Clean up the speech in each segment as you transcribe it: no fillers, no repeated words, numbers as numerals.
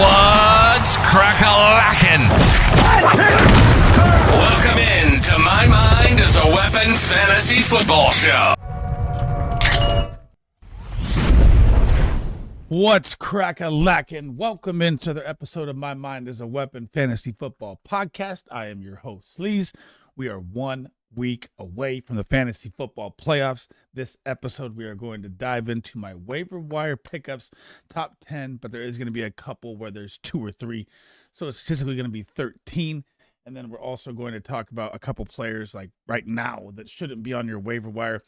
What's Crack-A-LAckin? Welcome in to My Mind is a Weapon Fantasy Football Show. What's Crack-A-LAckin? Welcome into another episode of My Mind is a Weapon Fantasy Football Podcast. I am your host, Sleaze. We are 1 week away from the fantasy football playoffs. This episode, we are going to dive into my waiver wire pickups, top 10, but there is going to be a couple where there's 2 or 3. So it's statistically going to be 13. And then we're also going to talk about a couple players like right now that shouldn't be on your waiver wire,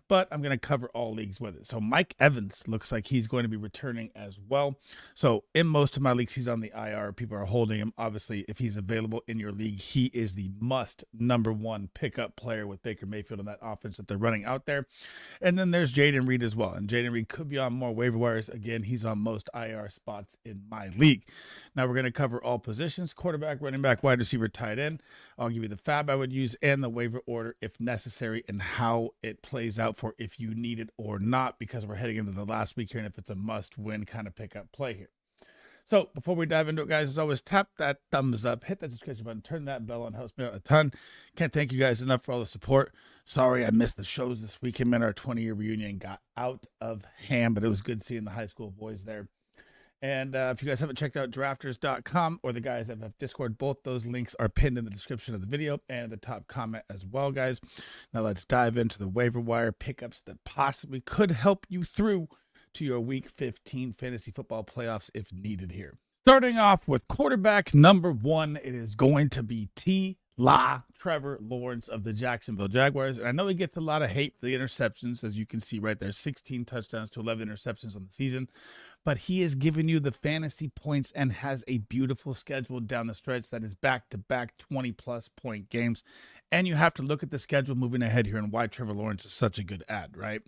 but I'm going to cover all leagues with it. So Mike Evans looks like he's going to be returning as well. So in most of my leagues, he's on the IR. People are holding him. Obviously, if he's available in your league, he is the must number one pickup player with Baker Mayfield on that offense that they're running out there. And then there's Jaden Reed as well. And Jaden Reed could be on more waiver wires. Again, he's on most IR spots in my league. Now we're going to cover all positions: quarterback, running back, wide receiver, tight end. I'll give you the fab I would use and the waiver order if necessary and how it plays out for if you need it or not, because we're heading into the last week here and if it's a must-win kind of pickup play here. So before we dive into it, guys, as always, tap that thumbs up, hit that subscription button, turn that bell on. Helps me out a ton. Can't thank you guys enough for all the support. Sorry I missed the shows this weekend, man. Our 20-year reunion got out of hand, but it was good seeing the high school boys there. And if you guys haven't checked out drafters.com or the guys that have Discord, both those links are pinned in the description of the video and the top comment as well, guys. Now let's dive into the waiver wire pickups that possibly could help you through to your Week 15 fantasy football playoffs if needed here. Starting off with quarterback number 1, it is going to be Trevor Lawrence of the Jacksonville Jaguars. And I know he gets a lot of hate for the interceptions, as you can see right there, 16 touchdowns to 11 interceptions on the season. But he is giving you the fantasy points and has a beautiful schedule down the stretch that is back-to-back 20-plus point games. And you have to look at the schedule moving ahead here and why Trevor Lawrence is such a good ad, right?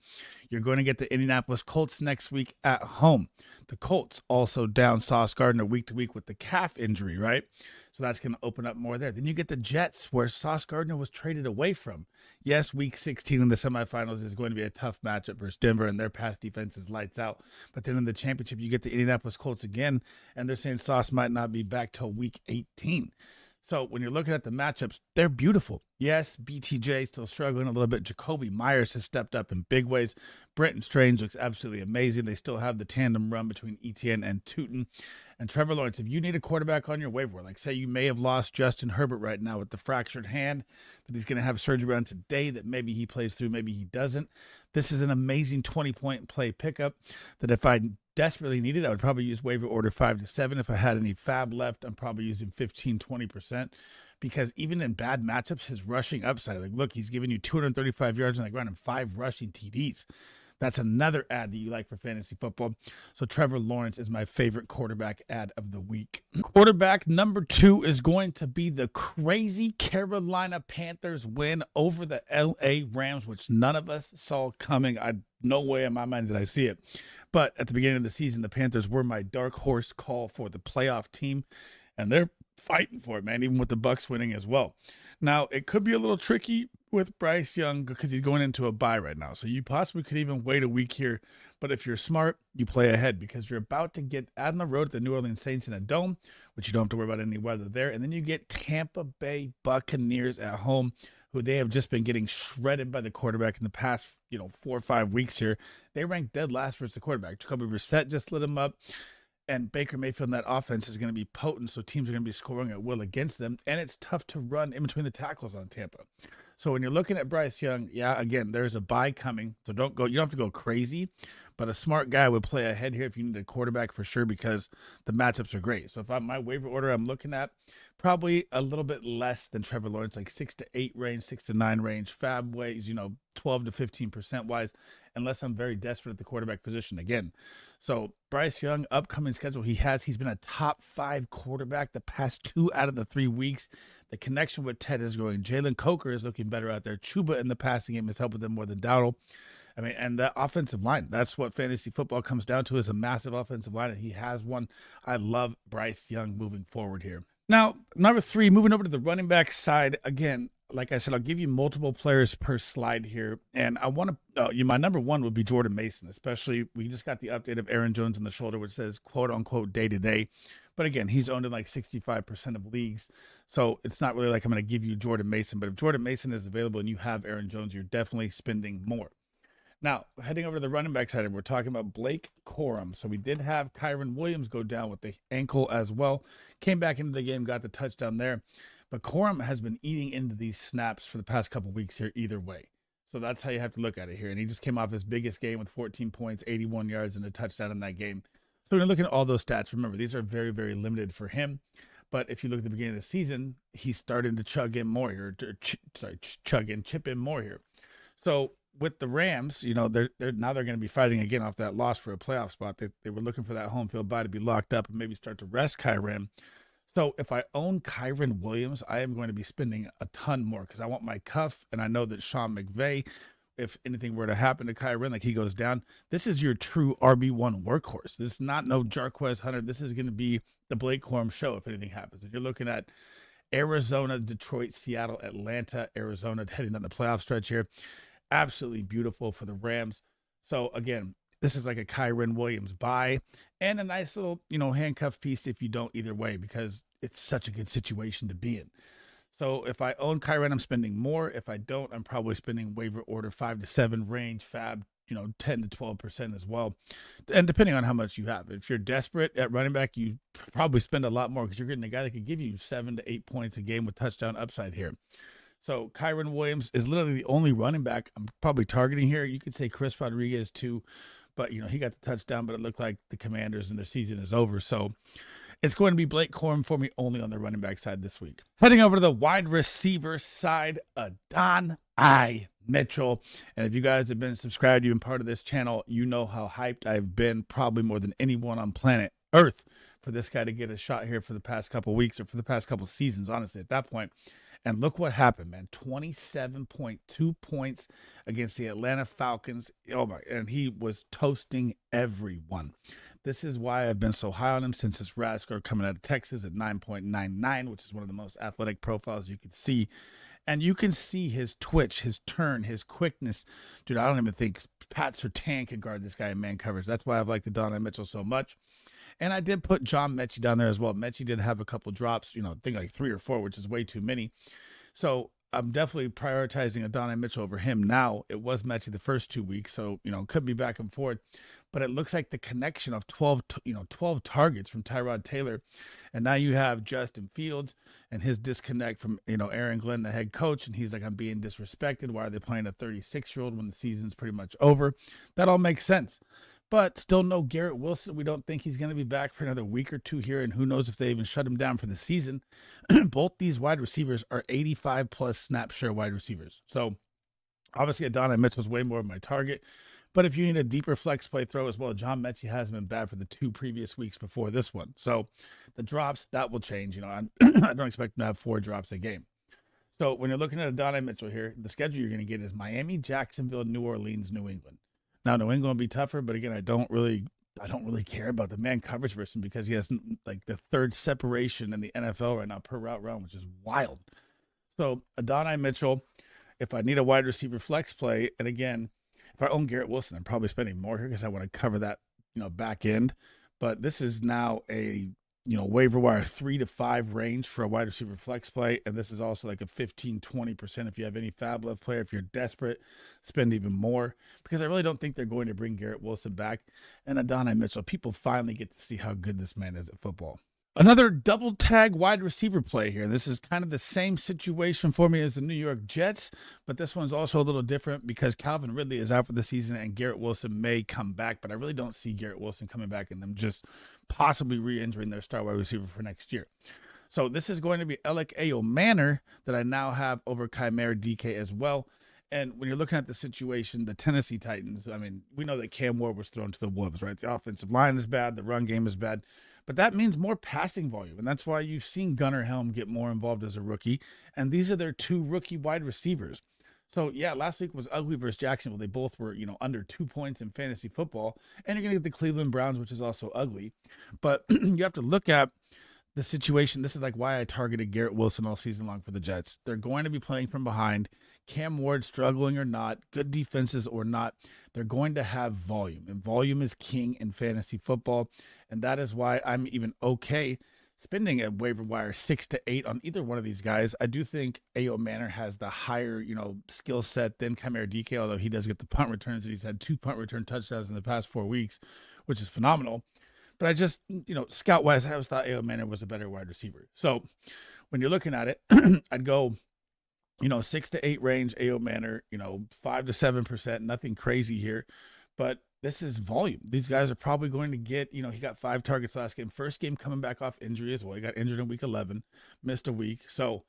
You're going to get the Indianapolis Colts next week at home. The Colts also down Sauce Gardner week to week with the calf injury, right? So that's going to open up more there. Then you get the Jets, where Sauce Gardner was traded away from. Yes, week 16 in the semifinals is going to be a tough matchup versus Denver, and their pass defense is lights out. But then in the championship, you get the Indianapolis Colts again, and they're saying Sauce might not be back till week 18. So when you're looking at the matchups, they're beautiful. Yes, BTJ still struggling a little bit. Jacoby Myers has stepped up in big ways. Brenton Strange looks absolutely amazing. They still have the tandem run between Etienne and Tootin. And Trevor Lawrence, if you need a quarterback on your waiver, like say you may have lost Justin Herbert right now with the fractured hand, that he's going to have surgery on today, that maybe he plays through, maybe he doesn't. This is an amazing 20-point play pickup that if I desperately needed, I would probably use waiver order 5 to 7. If I had any fab left, I'm probably using 15-20%, because even in bad matchups, his rushing upside, like look, he's giving you 235 yards on the ground and 5 rushing TDs. That's another ad that you like for fantasy football. So Trevor Lawrence is my favorite quarterback ad of the week. Quarterback number 2 is going to be the crazy Carolina Panthers win over the LA Rams, which none of us saw coming. No way in my mind did I see it. But at the beginning of the season, the Panthers were my dark horse call for the playoff team, and they're fighting for it, man, even with the Bucs winning as well. Now, it could be a little tricky with Bryce Young because he's going into a bye right now. So you possibly could even wait a week here. But if you're smart, you play ahead because you're about to get out on the road at the New Orleans Saints in a dome, which you don't have to worry about any weather there. And then you get Tampa Bay Buccaneers at home, who they have just been getting shredded by the quarterback in the past, 4 or 5 weeks here. They ranked dead last versus the quarterback. Jacoby Brissett just lit them up. And Baker Mayfield in that offense is going to be potent, so teams are going to be scoring at will against them. And it's tough to run in between the tackles on Tampa. So when you're looking at Bryce Young, yeah, again, there's a bye coming. So you don't have to go crazy. But a smart guy would play ahead here if you need a quarterback for sure, because the matchups are great. So if I'm my waiver order, I'm looking at probably a little bit less than Trevor Lawrence, like 6 to 8 range, 6 to 9 range. Fab ways, 12 to 15% wise, unless I'm very desperate at the quarterback position again. So Bryce Young, upcoming schedule, he's been a top 5 quarterback the past 2 out of the 3 weeks. The connection with Ted is growing. Jalen Coker is looking better out there. Chuba in the passing game has helped with them more than Dowdle. I mean, and the offensive line, that's what fantasy football comes down to, is a massive offensive line, and he has one. I love Bryce Young moving forward here. Now, number 3, moving over to the running back side, again, like I said, I'll give you multiple players per slide here. And I want to, my number one would be Jordan Mason, especially we just got the update of Aaron Jones on the shoulder, which says quote unquote day to day. But again, he's owned in like 65% of leagues. So it's not really like I'm going to give you Jordan Mason. But if Jordan Mason is available and you have Aaron Jones, you're definitely spending more. Now, heading over to the running back side, we're talking about Blake Corum. So we did have Kyron Williams go down with the ankle as well. Came back into the game, got the touchdown there. But Corum has been eating into these snaps for the past couple of weeks here either way. So that's how you have to look at it here. And he just came off his biggest game with 14 points, 81 yards, and a touchdown in that game. So when you're looking at all those stats, remember, these are very, very limited for him. But if you look at the beginning of the season, he's starting to chip in more here. So with the Rams, they're now they're going to be fighting again off that loss for a playoff spot. They were looking for that home field bye to be locked up and maybe start to rest Kyron. So if I own Kyron Williams, I am going to be spending a ton more because I want my cuff, and I know that Sean McVay, if anything were to happen to Kyron, like he goes down, this is your true RB1 workhorse. This is not no Jarquez Hunter. This is going to be the Blake Corum show if anything happens. If you're looking at Arizona, Detroit, Seattle, Atlanta, Arizona heading on the playoff stretch here, absolutely beautiful for the Rams. So again, this is like a Kyron Williams buy and a nice little, handcuff piece if you don't either way, because it's such a good situation to be in. So if I own Kyron, I'm spending more. If I don't, I'm probably spending waiver order 5 to 7 range, fab, 10 to 12% as well. And depending on how much you have. If you're desperate at running back, you probably spend a lot more because you're getting a guy that could give you 7 to 8 points a game with touchdown upside here. So Kyron Williams is literally the only running back I'm probably targeting here. You could say Chris Rodriguez too, but he got the touchdown, but it looked like the Commanders and their season is over. So it's going to be Blake Corum for me only on the running back side this week. Heading over to the wide receiver side, Adonai Mitchell. And if you guys have been subscribed, you've been part of this channel, you know how hyped I've been, probably more than anyone on planet Earth, for this guy to get a shot here for the past couple weeks or for the past couple seasons, honestly, at that point. And look what happened, man. 27.2 points against the Atlanta Falcons. Oh my, and he was toasting everyone. This is why I've been so high on him since his RAS score coming out of Texas at 9.99, which is one of the most athletic profiles you could see. And you can see his twitch, his turn, his quickness. Dude, I don't even think Pat Surtain could guard this guy in man coverage. That's why I've liked Adonai Mitchell so much. And I did put John Mechie down there as well. Mechie did have a couple drops, I think like 3 or 4, which is way too many. So I'm definitely prioritizing Adonai Mitchell over him now. It was Mechie the first 2 weeks, so, could be back and forth. But it looks like the connection of 12 targets from Tyrod Taylor. And now you have Justin Fields and his disconnect from, Aaron Glenn, the head coach. And he's like, I'm being disrespected. Why are they playing a 36-year-old when the season's pretty much over? That all makes sense. But still no Garrett Wilson. We don't think he's going to be back for another week or 2 here. And who knows if they even shut him down for the season. Both these wide receivers are 85-plus snap share wide receivers. So obviously Adonai Mitchell is way more of my target. But if you need a deeper flex play throw as well, John Mechie hasn't been bad for the 2 previous weeks before this one. So the drops, that will change. I don't expect him to have 4 drops a game. So when you're looking at Adonai Mitchell here, the schedule you're going to get is Miami, Jacksonville, New Orleans, New England. Now, New England will be tougher, but again, I don't really care about the man coverage version because he has like the 3rd separation in the NFL right now per route run, which is wild. So Adonai Mitchell, if I need a wide receiver flex play, and again, if I own Garrett Wilson, I'm probably spending more here because I want to cover that, back end. But this is now a waiver wire 3 to 5 range for a wide receiver flex play. And this is also like a 15-20% if you have any fab left player. If you're desperate, spend even more because I really don't think they're going to bring Garrett Wilson back. And Adonai Mitchell, people finally get to see how good this man is at football. Another double tag wide receiver play here. This is kind of the same situation for me as the New York Jets, but this one's also a little different because Calvin Ridley is out for the season and Garrett Wilson may come back, but I really don't see Garrett Wilson coming back and them just possibly re-injuring their star wide receiver for next year. So this is going to be Alec A.O. Manor that I now have over Chimera DK as well. And when you're looking at the situation, the Tennessee Titans, we know that Cam Ward was thrown to the wolves, right? The offensive line is bad. The run game is bad. But that means more passing volume. And that's why you've seen Gunnar Helm get more involved as a rookie. And these are their 2 rookie wide receivers. So, yeah, last week was ugly versus Jacksonville. They both were, under 2 points in fantasy football. And you're going to get the Cleveland Browns, which is also ugly. But you have to look at the situation. This is like why I targeted Garrett Wilson all season long for the Jets. They're going to be playing from behind. Cam Ward struggling or not, good defenses or not, they're going to have volume. And volume is king in fantasy football. And that is why I'm even okay spending a waiver wire 6 to 8 on either one of these guys. I do think A.O. Manor has the higher, skill set than Chimera DK, although he does get the punt returns, and he's had 2 punt return touchdowns in the past 4 weeks, which is phenomenal. But I just, scout-wise, I always thought A.O. Manor was a better wide receiver. So when you're looking at it, I'd go, 6 to 8 range, A.O. Manor, 5 to 7%, nothing crazy here. But this is volume. These guys are probably going to get, he got 5 targets last game. First game coming back off injury as well. He got injured in week 11, missed a week. So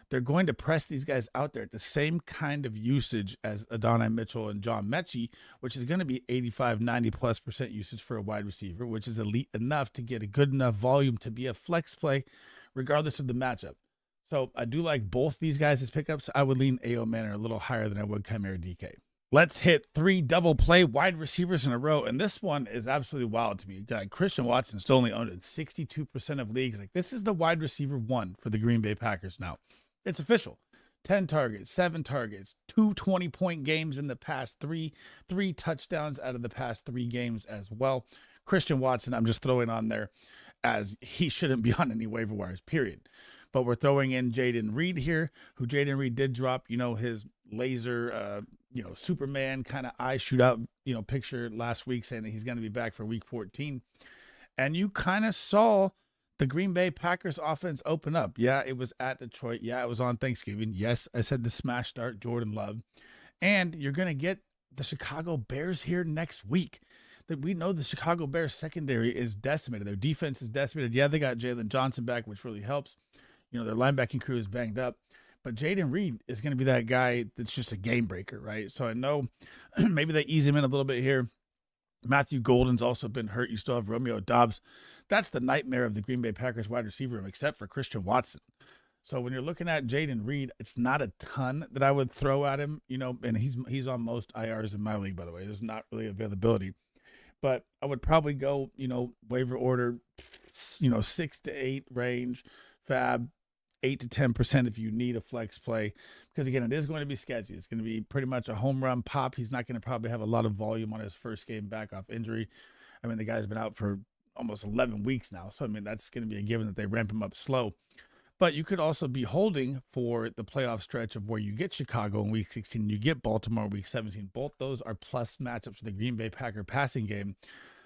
they're going to press these guys out there at the same kind of usage as Adonai Mitchell and John Mechie, which is going to be 85, 90+% usage for a wide receiver, which is elite enough to get a good enough volume to be a flex play regardless of the matchup. So I do like both these guys as pickups. I would lean A.O. Manor a little higher than I would Chimera DK. Let's hit 3 double play wide receivers in a row. And this one is absolutely wild to me. You got Christian Watson still only owned in 62% of leagues. Like, this is the wide receiver 1 for the Green Bay Packers now. It's official. 10 targets, 7 targets, 2 20-point games in the past 3 touchdowns out of the past 3 games as well. Christian Watson, I'm just throwing on there as he shouldn't be on any waiver wires, period. But we're throwing in Jayden Reed here, who Jayden Reed did drop, his laser, Superman kind of eye shootout, picture last week saying that he's going to be back for week 14. And you kind of saw the Green Bay Packers offense open up. Yeah, it was at Detroit. Yeah, it was on Thanksgiving. Yes, I said the smash start, Jordan Love. And you're going to get the Chicago Bears here next week. That we know the Chicago Bears secondary is decimated. Their defense is decimated. Yeah, they got Jalen Johnson back, which really helps. Their linebacking crew is banged up. But Jayden Reed is going to be that guy that's just a game breaker, right? So I know maybe they ease him in a little bit here. Matthew Golden's also been hurt. You still have Romeo Doubs. That's the nightmare of the Green Bay Packers wide receiver room, except for Christian Watson. So when you're looking at Jayden Reed, it's not a ton that I would throw at him, and he's on most IRs in my league, by the way. There's not really availability. But I would probably go, waiver order, 6 to 8 range, fab, 8 to 10% if you need a flex play, because again, it is going to be sketchy. It's going to be pretty much a home run pop. He's not going to probably have a lot of volume on his first game back off injury. I mean, the guy's been out for almost 11 weeks now. So, I mean, that's going to be a given that they ramp him up slow. But you could also be holding for the playoff stretch of where you get Chicago in week 16, you get Baltimore week 17. Both those are plus matchups for the Green Bay Packer passing game.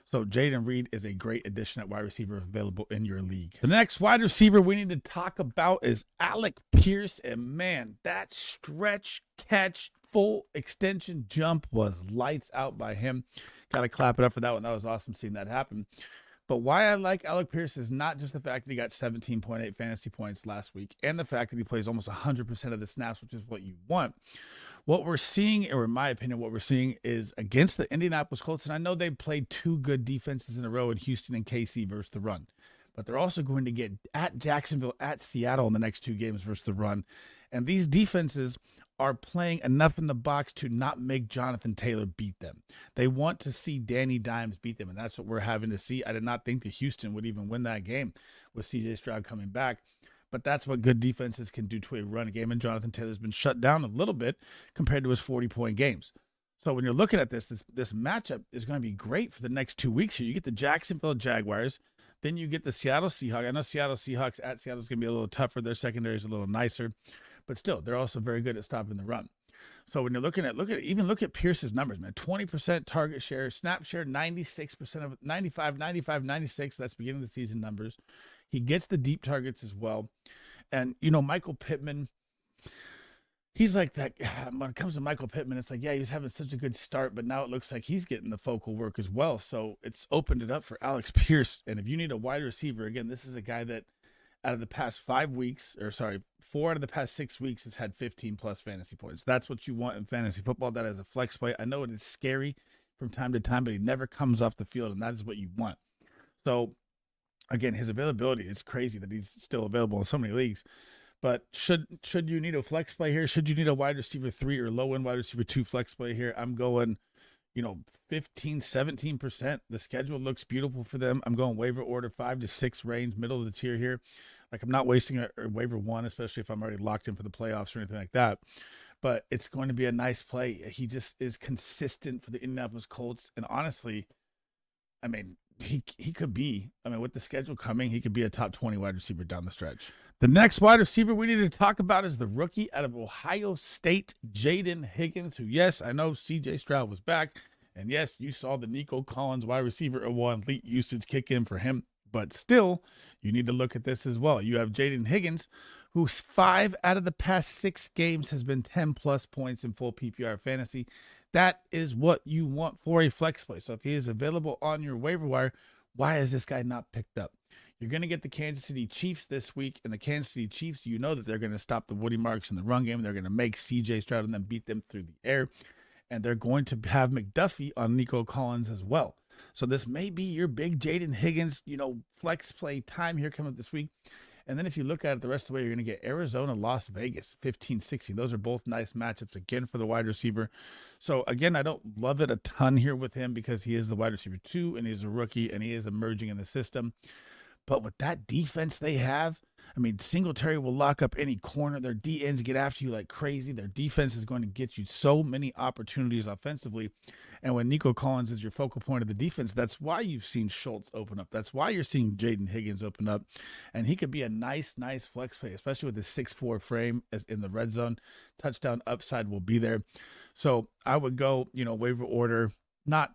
So Jayden Reed is a great addition at wide receiver available in your league. The next wide receiver we need to talk about is Alec Pierce. And man, that stretch catch, full extension jump was lights out by him. Got to clap it up for that one. That was awesome seeing that happen. But why I like Alec Pierce is not just the fact that he got 17.8 fantasy points last week and the fact that he plays almost 100% of the snaps, which is what you want. What we're seeing, or in my opinion, what we're seeing is against the Indianapolis Colts, and I know they played 2 good defenses in a row in Houston and KC versus the run, but they're also going to get at Jacksonville, at Seattle in the next 2 games versus the run. And these defenses are playing enough in the box to not make Jonathan Taylor beat them. They want to see Danny Dimes beat them, and that's what we're having to see. I did not think that Houston would even win that game with C.J. Stroud coming back. But that's what good defenses can do to a run game, and Jonathan Taylor's been shut down a little bit compared to his 40-point games. So when you're looking at this matchup is going to be great for the next 2 weeks here. You get the Jacksonville Jaguars, then you get the Seattle Seahawks. I know Seattle Seahawks at Seattle is going to be a little tougher. Their secondary is a little nicer, but still, they're also very good at stopping the run. So when you're looking at Pierce's numbers, man, 20% target share, snap share, 96% of 95, 96. That's beginning of the season numbers. He gets the deep targets as well. And, Michael Pittman, he's like that. When it comes to Michael Pittman, it's like, yeah, he was having such a good start, but now it looks like he's getting the focal work as well. So it's opened it up for Alex Pierce. And if you need a wide receiver, again, this is a guy that out of the past 4 out of the past 6 weeks has had 15+ fantasy points. That's what you want in fantasy football. That is a flex play. I know it is scary from time to time, but he never comes off the field, and that is what you want. So, again, his availability is crazy that he's still available in so many leagues. But should you need a flex play here? Should you need a wide receiver 3 or low end wide receiver 2 flex play here? I'm going, 15, 17%. The schedule looks beautiful for them. I'm going waiver order 5 to 6 range, middle of the tier here. Like, I'm not wasting a waiver one, especially if I'm already locked in for the playoffs or anything like that. But it's going to be a nice play. He just is consistent for the Indianapolis Colts. And honestly, I mean, he could be, with the schedule coming, he could be a top 20 wide receiver down the stretch. The next wide receiver we need to talk about is the rookie out of Ohio State, Jaden Higgins, who, yes, I know CJ Stroud was back. And yes, you saw the Nico Collins wide receiver one elite usage kick in for him. But still, you need to look at this as well. You have Jaden Higgins, who's 5 out of the past 6 games has been 10-plus points in full PPR fantasy. That is what you want for a flex play. So if he is available on your waiver wire, why is this guy not picked up? You're going to get the Kansas City Chiefs this week, and the Kansas City Chiefs, you know that they're going to stop the Woody Marks in the run game. They're going to make CJ Stroud and then beat them through the air, and they're going to have McDuffie on Nico Collins as well. So this may be your big Jaden Higgins, flex play time here coming up this week. And then if you look at it the rest of the way, you're going to get Arizona, Las Vegas, 15-16. Those are both nice matchups, again, for the wide receiver. So, again, I don't love it a ton here with him because he is the wide receiver 2, and he's a rookie, and he is emerging in the system. But with that defense they have, Singletary will lock up any corner. Their DNs get after you like crazy. Their defense is going to get you so many opportunities offensively. And when Nico Collins is your focal point of the defense, that's why you've seen Schultz open up. That's why you're seeing Jaden Higgins open up. And he could be a nice flex play, especially with his 6'4" frame in the red zone. Touchdown upside will be there. So I would go, waiver order, not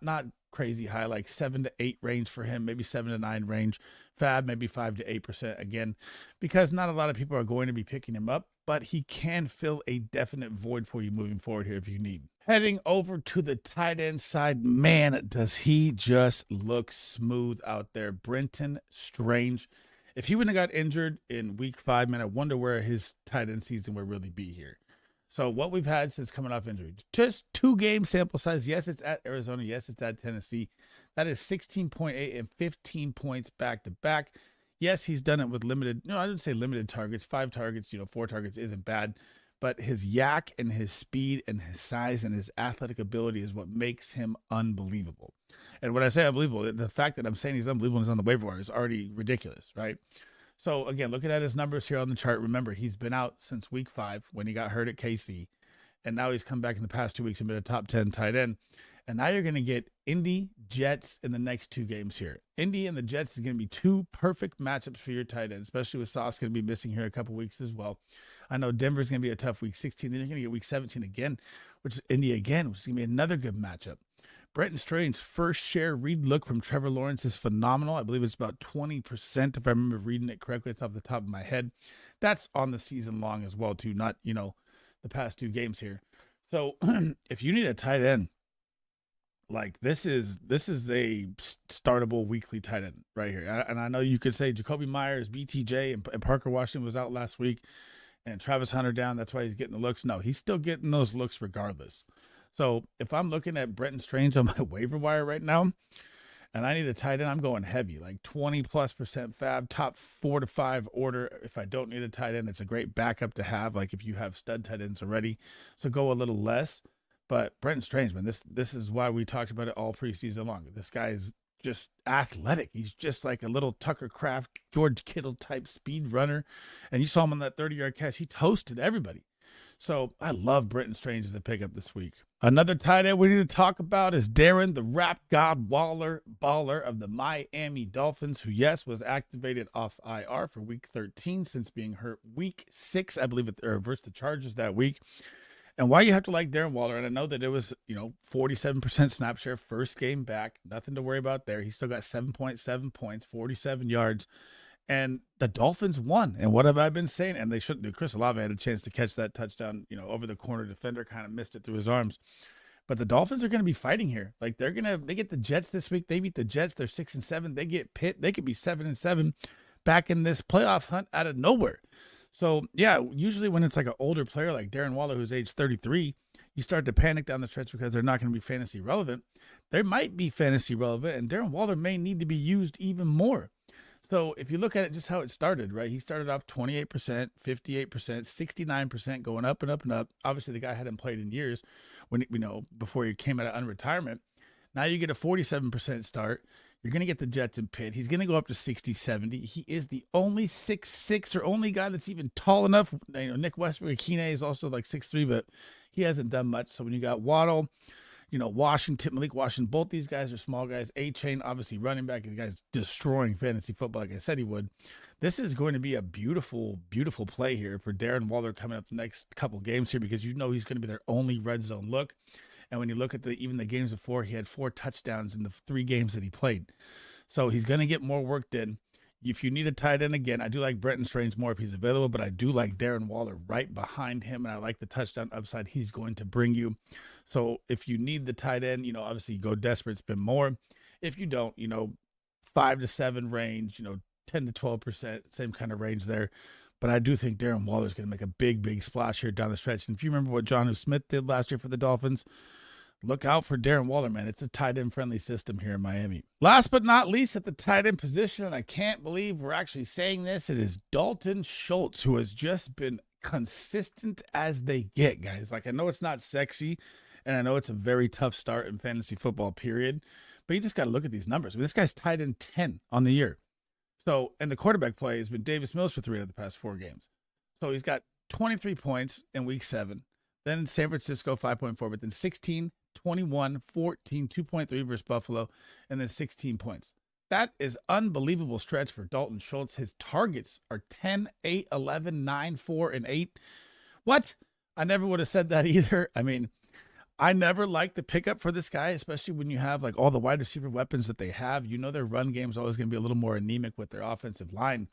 crazy high, like 7 to 8 range for him, maybe 7 to 9 range. Fab, maybe 5 to 8% again, because not a lot of people are going to be picking him up, but he can fill a definite void for you moving forward here if you need. Heading over to the tight end side, man, does he just look smooth out there. Brenton Strange. If he wouldn't have got injured in week 5, man, I wonder where his tight end season would really be here. So what we've had since coming off injury, just 2-game sample size. Yes, it's at Arizona. Yes, it's at Tennessee. That is 16.8 and 15 points back to back. Yes, he's done it with limited, I didn't say limited targets. 5 targets, 4 targets isn't bad. But his yak and his speed and his size and his athletic ability is what makes him unbelievable. And when I say unbelievable, the fact that I'm saying he's unbelievable and he's on the waiver wire is already ridiculous, right? So, again, looking at his numbers here on the chart, remember, he's been out since week 5 when he got hurt at KC. And now he's come back in the past 2 weeks and been a top 10 tight end. And now you're going to get Indy, Jets in the next 2 games here. Indy and the Jets is going to be 2 perfect matchups for your tight end, especially with Sauce going to be missing here a couple weeks as well. I know Denver's going to be a tough week 16. Then you're going to get week 17 again, which is Indy again, which is going to be another good matchup. Brenton Strange's first share read look from Trevor Lawrence is phenomenal. I believe it's about 20%, if I remember reading it correctly. It's off the top of my head. That's on the season long as well, too, not, the past 2 games here. So if you need a tight end, like this is a startable weekly tight end right here. And I know you could say Jacoby Myers, BTJ, and Parker Washington was out last week, and Travis Hunter down. That's why he's getting the looks. No, he's still getting those looks regardless. So if I'm looking at Brenton Strange on my waiver wire right now, and I need a tight end, I'm going heavy, like 20+% fab, top 4 to 5 order. If I don't need a tight end, it's a great backup to have, like if you have stud tight ends already. So go a little less. But Brenton Strange, man, this is why we talked about it all preseason long. This guy is just athletic. He's just like a little Tucker Kraft, George Kittle type speed runner. And you saw him on that 30-yard catch. He toasted everybody. So I love Brenton Strange as a pickup this week. Another tight end we need to talk about is Darren, the rap god baller of the Miami Dolphins, who, yes, was activated off IR for week 13 since being hurt week 6, I believe, versus the Chargers that week. And why you have to like Darren Waller, and I know that it was, 47% snap share, first game back, nothing to worry about there. He still got 7.7 points, 47 yards, and the Dolphins won. And what have I been saying? And they shouldn't do. Chris Olave had a chance to catch that touchdown, over the corner. Defender kind of missed it through his arms. But the Dolphins are going to be fighting here. Like they get the Jets this week. They beat the Jets. They're 6-7. They get Pitt. They could be 7-7 back in this playoff hunt out of nowhere. So, yeah, usually when it's like an older player like Darren Waller, who's age 33, you start to panic down the stretch because they're not going to be fantasy relevant. They might be fantasy relevant, and Darren Waller may need to be used even more. So if you look at it just how it started, right? He started off 28%, 58%, 69%, going up and up and up. Obviously, the guy hadn't played in years before he came out of unretirement. Now you get a 47% start. You're going to get the Jets and Pitt. He's going to go up to 60, 70. He is the only 6'6", or only guy that's even tall enough. You know, Nick Westbrook-Akine is also like 6'3", but he hasn't done much. So when you got Waddle, you know, Malik Washington, both these guys are small guys. A-Chain, obviously running back. The guy's destroying fantasy football like I said he would. This is going to be a beautiful, beautiful play here for Darren Waller coming up the next couple games here, because you know he's going to be their only red zone look. And when you look at even the games before, he had 4 touchdowns in the 3 games that he played. So he's going to get more work done. If you need a tight end, again, I do like Brenton Strange more if he's available, but I do like Darren Waller right behind him, and I like the touchdown upside he's going to bring you. So if you need the tight end, you know, obviously go desperate, spend more. If you don't, you know, 5 to 7 range, you know, 10 to 12%, same kind of range there. But I do think Darren Waller is going to make a big, big splash here down the stretch. And if you remember what Jonnu Smith did last year for the Dolphins, look out for Darren Waller, man. It's a tight end friendly system here in Miami. Last but not least at the tight end position, and I can't believe we're actually saying this, it is Dalton Schultz, who has just been consistent as they get, guys. Like, I know it's not sexy, and I know it's a very tough start in fantasy football, period. But you just got to look at these numbers. I mean, this guy's tight end 10 on the year. So, and the quarterback play has been Davis Mills for 3 out of the past 4 games. So he's got 23 points in week 7. Then in San Francisco, 5.4, but then 16, 21, 14, 2.3 versus Buffalo, and then 16 points. That is unbelievable stretch for Dalton Schultz. His targets are 10, 8, 11, 9, 4, and 8. What? I never would have said that either. I mean, I never liked the pickup for this guy, especially when you have like all the wide receiver weapons that they have. You know their run game is always going to be a little more anemic with their offensive line.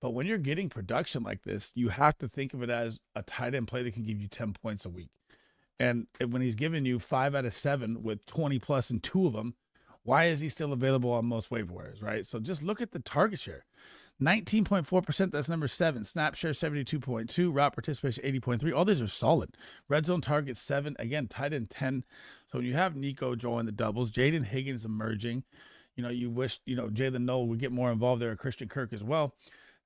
But when you're getting production like this, you have to think of it as a tight end play that can give you 10 points a week. And when he's giving you 5 out of 7 with 20 plus in 2 of them, why is he still available on most waiver wires, right? So just look at the target share. 19.4%, that's number 7. Snap share, 72.2. Route participation, 80.3. All these are solid. Red zone target, 7. Again, tight end, 10. So when you have Nico join the doubles, Jaden Higgins emerging, you know, you wish, you know, Jalen Noel would get more involved there, Christian Kirk as well.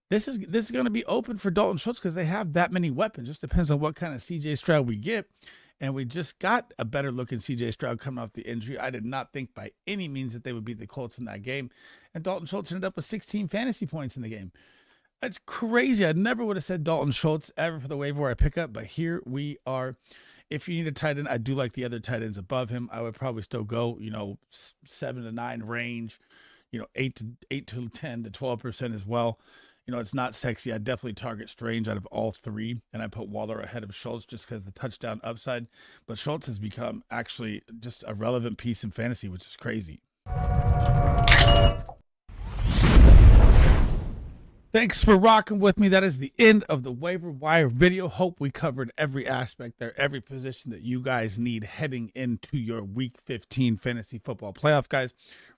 This is going to be open for Dalton Schultz because they have that many weapons. Just depends on what kind of CJ Stroud we get. And we just got a better looking CJ Stroud coming off the injury. I did not think by any means that they would beat the Colts in that game. And Dalton Schultz ended up with 16 fantasy points in the game. That's crazy. I never would have said Dalton Schultz ever for the waiver wire pickup, but here we are. If you need a tight end, I do like the other tight ends above him. I would probably still go, 7 to 9 range, 8 to 10 to 12% as well. It's not sexy. I definitely target Strange out of all 3, and I put Waller ahead of Schultz just because the touchdown upside. But Schultz has become actually just a relevant piece in fantasy, which is crazy. Thanks for rocking with me. That is the end of the waiver wire video. Hope we covered every aspect there, every position that you guys need heading into your week 15 fantasy football playoff, guys.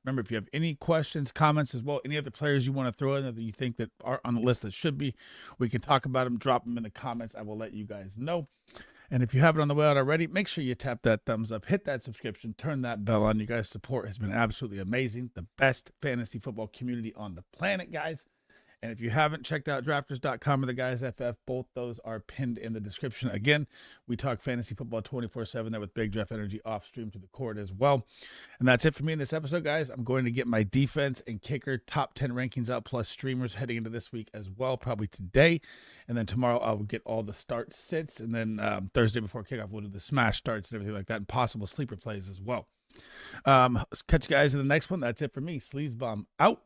Remember, if you have any questions, comments as well, any other players you want to throw in that you think that are on the list that should be, we can talk about them. Drop them in the comments. I will let you guys know. And if you have it on the way out already, make sure you tap that thumbs up, hit that subscription, turn that bell on. You guys' support has been absolutely amazing. The best fantasy football community on the planet, guys. And if you haven't checked out drafters.com or the Guys FF, both those are pinned in the description. Again, we talk fantasy football 24/7 there with Big Draft Energy off stream to the court as well. And that's it for me in this episode, guys. I'm going to get my defense and kicker top 10 rankings out, plus streamers heading into this week as well, probably today. And then tomorrow I will get all the start sits. And then Thursday before kickoff, we'll do the smash starts and everything like that, and possible sleeper plays as well. Catch you guys in the next one. That's it for me. Sleazebomb out.